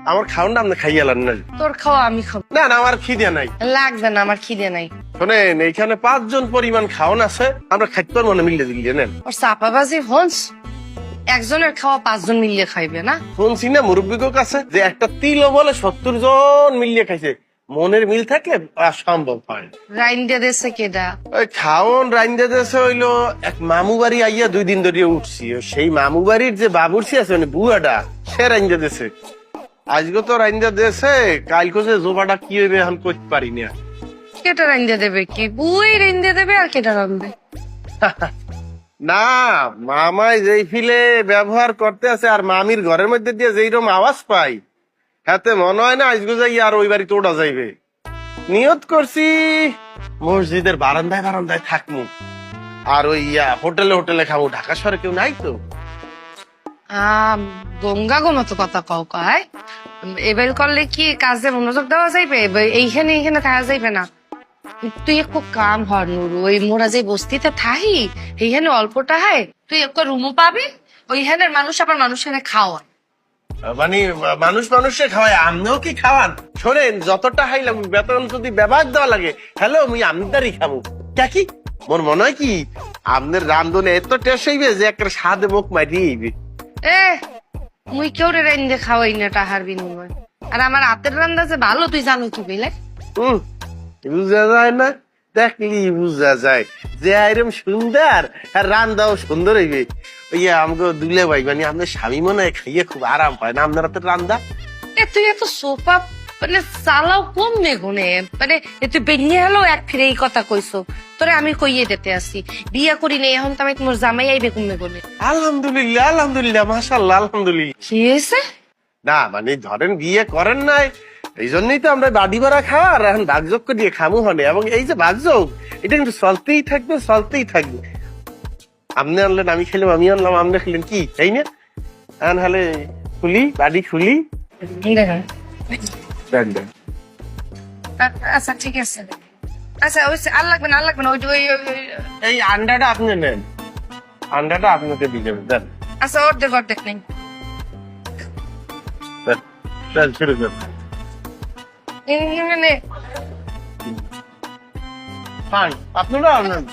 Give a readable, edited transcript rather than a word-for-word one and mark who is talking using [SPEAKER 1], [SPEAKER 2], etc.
[SPEAKER 1] আমার খাওয়ানটা আপনি খাইয়ালেন না।
[SPEAKER 2] তোর খাওয়া আমি খাবো
[SPEAKER 1] না না, আমার খিদে নাই।
[SPEAKER 2] লাগবে না, আমার খিদে নাই।
[SPEAKER 1] শোনেন, এইখানে 5 জন পরিমাণ খাওয়ান আছে, আমরা খাইতে পারবো না, মিলিয়ে দিলে নেন।
[SPEAKER 2] ওর চাপাবাজি হন্স, একজনের খাওয়া 5 জন মিলিয়ে খাইবে না?
[SPEAKER 1] শুনছি না মুরব্বীর কাছে যে একটা তিলও বলে 70 জন মিলিয়ে খাইছে। মনের মিল থাকলে সম্ভব হয়।
[SPEAKER 2] রাইন্দে দেশে কেডা?
[SPEAKER 1] ওই খাওন রাইন্দা দেশে হইলো এক মামু বাড়ি আইয়া 2 দিন ধরে উঠছি। সেই মামু বাড়ির যে বাবুর্চি আছে মানে বুয়াটা, সে রাইন্দা দেশে। আজকে তো রাইন্দা দেশে, কালকে যে জোবাটা কি হইবে এখন কইতে পারি না।
[SPEAKER 2] কেটা রাইন্দে দেবে? কি বুই রাইন্দে দেবে আর কেটা রান্ধবে?
[SPEAKER 1] না, মামাই যেই ফিলে ব্যবহার করতে আছে আর মামির ঘরের মধ্যে দিয়ে যেইরকম আওয়াজ পাই, হাতে মনে হয় না আজকে যাই আর ওই বাড়ি তোড়া যাইবে। নিয়ত করছি মসজিদের বারান্দায় বারান্দায় থাকমু, আর ওই হোটেলে হোটেলে খাবো। ঢাকা শহরে কেউ নাই তো।
[SPEAKER 2] গঙ্গা মতো কথা কও কয়। এবার করলে কি কাজে মনোযোগ দেওয়া যাইবে? এইখানে এইখানে থাকা যাইবে না। তুই একটু কাম হর নুরু, ওই মোরা যে বস্তিতে থাহি এইখানে অল্পটা হয়, তুই একটা রুমও পাবি। ওইখানে মানুষ আবার মানুষের খাওয়া,
[SPEAKER 1] মানে মানুষ মানুষে খাওয়ায়, আমনেও কি খাওয়ান? শোনেন, যতটা হাইলাম বেতন যদি ব্যবহার দেওয়া লাগে, হ্যালো আমি আমদারি খাবো কি। মোর মনে হয় কি আপনার রান্ধনে এত টেস্ট হইবে যে একটা স্বাদে মুখ মারিয়ে হইবে।
[SPEAKER 2] মুই কেউ রে রান্ধে খাওয়াই না টাহার বিনিময়। আর আমার হাতের রান্না যে ভালো তুই জানো কি বলে?
[SPEAKER 1] বুঝা যায় না, দেখলি বুঝা যায় যে এরম সুন্দর আর রান্দাও সুন্দর হইবে। ওই আমাকে দুলে ভাই মানে আপনার স্বামী মনে হয় খাইয়ে খুব আরাম পায় না আপনার হাতের রান্দা।
[SPEAKER 2] তুই এত সোফা মানে চালাও কম মেঘনে, মানে তুই বেরিয়ে হলো এক ফিরে এই কথা কইছো। তোরে আমি কইয়ে দিতে আসি, বিয়া করি নেই এখন তো আমি তোমার জামাই আইবে কম মেঘনে।
[SPEAKER 1] আলহামদুলিল্লাহ আলহামদুলিল্লাহ মাশাআল্লাহ আলহামদুলিল্লাহ।
[SPEAKER 2] কি হয়েছে?
[SPEAKER 1] না মানে ধরেন বিয়ে করেন নাই, এই জন্যই তো আমরা বাড়ি ভাড়া খাওয়া আর এখন বাগযোগ দিয়ে খামু হনে। এবং এই যে বাগযোগ, এটা কিন্তু চলতেই থাকবে চলতেই থাকবে। আপনি আনলেন আমি খেলাম, আমি আনলাম আপনি খেলেন, কি তাই না? এখন হলে খুলি বাড়ি খুলি।
[SPEAKER 2] আচ্ছা ঠিক আছে, আচ্ছা ওই আর লাগবে না, আর লাগবে না।
[SPEAKER 1] এই আন্ডাটা আপনি নেন, আন্ডাটা আপনাকে দিয়ে দেবেন। দেন।
[SPEAKER 2] আচ্ছা অর্ধেক অর্ধেক নেই।
[SPEAKER 1] দেন, শুরু করুন।
[SPEAKER 2] নে
[SPEAKER 1] আপনারা আনেন।